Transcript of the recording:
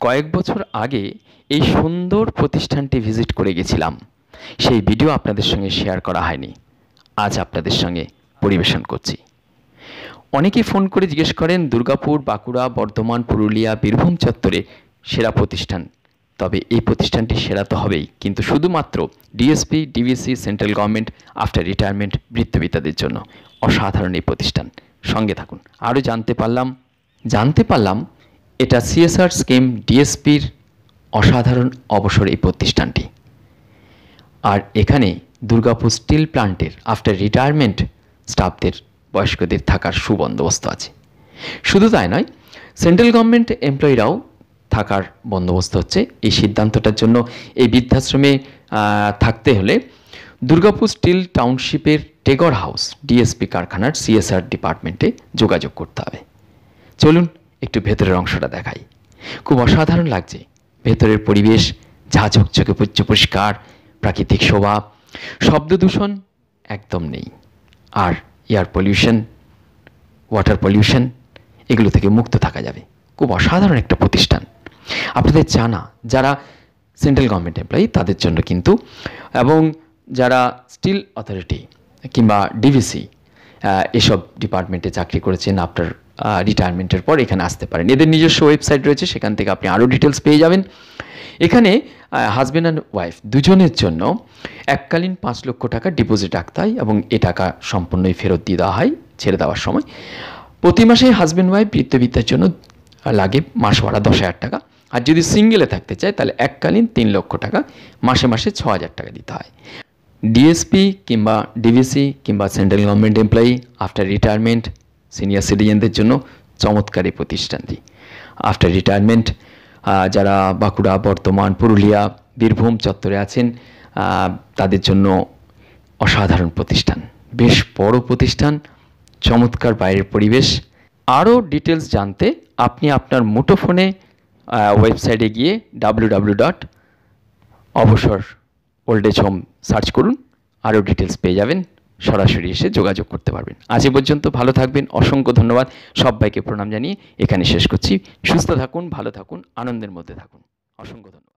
কয়েক বছর আগে এই সুন্দর প্রতিষ্ঠানটি ভিজিট করে গেছিলাম। সেই ভিডিও আপনাদের সঙ্গে শেয়ার করা হয়নি, আজ আপনাদের সঙ্গে পরিবেশন করছি। অনেকেই ফোন করে জিজ্ঞেস করেন দুর্গাপুর, বাঁকুড়া, বর্ধমান, পুরুলিয়া, বীরভূম চত্বরে সেরা প্রতিষ্ঠান। তবে এই প্রতিষ্ঠানটি সেরা তো হবেই, কিন্তু শুধুমাত্র DSP, DVC, central government after retirement বৃত্তবিতাদের জন্য অসাধারণ এই প্রতিষ্ঠান। সঙ্গে থাকুন, আরও জানতে পারলাম এটা সিএসআর স্কিম ডিএসপির অসাধারণ অবসর এই প্রতিষ্ঠানটি। আর এখানে দুর্গাপুর স্টিল প্লান্টের আফটার রিটায়ারমেন্ট স্টাফদের, বয়স্কদের থাকার সুবন্দোবস্ত আছে। শুধু তাই নয়, সেন্ট্রাল গভর্নমেন্ট এমপ্লয়িরাও থাকার বন্দোবস্ত হচ্ছে। এই সিদ্ধান্তটার জন্য এই বৃদ্ধাশ্রমে থাকতে হলে দুর্গাপুর স্টিল টাউনশিপের টেগর হাউস ডিএসপি কারখানার সিএসআর ডিপার্টমেন্টে যোগাযোগ করতে হবে। চলুন একটু ভেতরের অংশটা দেখাই। খুব অসাধারণ লাগছে। ভেতরের পরিবেশ ঝাঁঝকঝকে পরিষ্কার, প্রাকৃতিক শোভা, শব্দ দূষণ একদম নেই। আর এয়ার পলিউশন, ওয়াটার পলিউশন এগুলো থেকে মুক্ত থাকা যাবে। খুব অসাধারণ একটা প্রতিষ্ঠান। আপনাদের জানা যারা সেন্ট্রাল গভর্নমেন্ট এমপ্লয়ি তাদের জন্য কিন্তু, এবং যারা স্টিল অথরিটি কিংবা ডিভিসি এসব ডিপার্টমেন্টে চাকরি করেছেন আফটার রিটায়ারমেন্টের পর এখানে আসতে পারেন। এদের নিজস্ব ওয়েবসাইট রয়েছে, সেখান থেকে আপনি আরও ডিটেলস পেয়ে যাবেন। এখানে হাজব্যান্ড অ্যান্ড ওয়াইফ দুজনের জন্য এককালীন 5 লক্ষ টাকা ডিপোজিট রাখতে হয় এবং এ টাকা সম্পূর্ণই ফেরত দিয়ে দেওয়া হয় ছেড়ে দেওয়ার সময়। প্রতি মাসে হাজব্যান্ড ওয়াইফ বৃত্তবিদ্যার জন্য লাগে মাস ভাড়া 10,000 টাকা। আর যদি সিঙ্গেলে থাকতে চায় তাহলে এককালীন 3 লক্ষ টাকা, মাসে মাসে 6,000 টাকা দিতে হয়। ডিএসপি কিংবা ডিভিসি কিংবা central government employee after retirement senior সিটিজেনদের জন্য চমৎকার এই প্রতিষ্ঠানটি। আফটার রিটায়ারমেন্ট যারা বাঁকুড়া, বর্ধমান, পুরুলিয়া, বীরভূম চত্বরে আছেন তাদের জন্য অসাধারণ প্রতিষ্ঠান। বেশ বড় প্রতিষ্ঠান, চমৎকার বাইরের পরিবেশ। আরও ডিটেলস জানতে আপনি আপনার মুঠোফোনে ওয়েবসাইটে গিয়ে www.অবসর ওল্ড এজ হোম সার্চ করুন, আরও ডিটেলস পেয়ে যাবেন। সরাসরি এসে যোগাযোগ করতে পারবেন। আজ এ পর্যন্ত, ভালো থাকবেন। অসংখ্য ধন্যবাদ। সবাইকে প্রণাম জানিয়ে এখানে শেষ করছি। সুস্থ থাকুন, ভালো থাকুন, আনন্দের মধ্যে থাকুন। অসংখ্য ধন্যবাদ।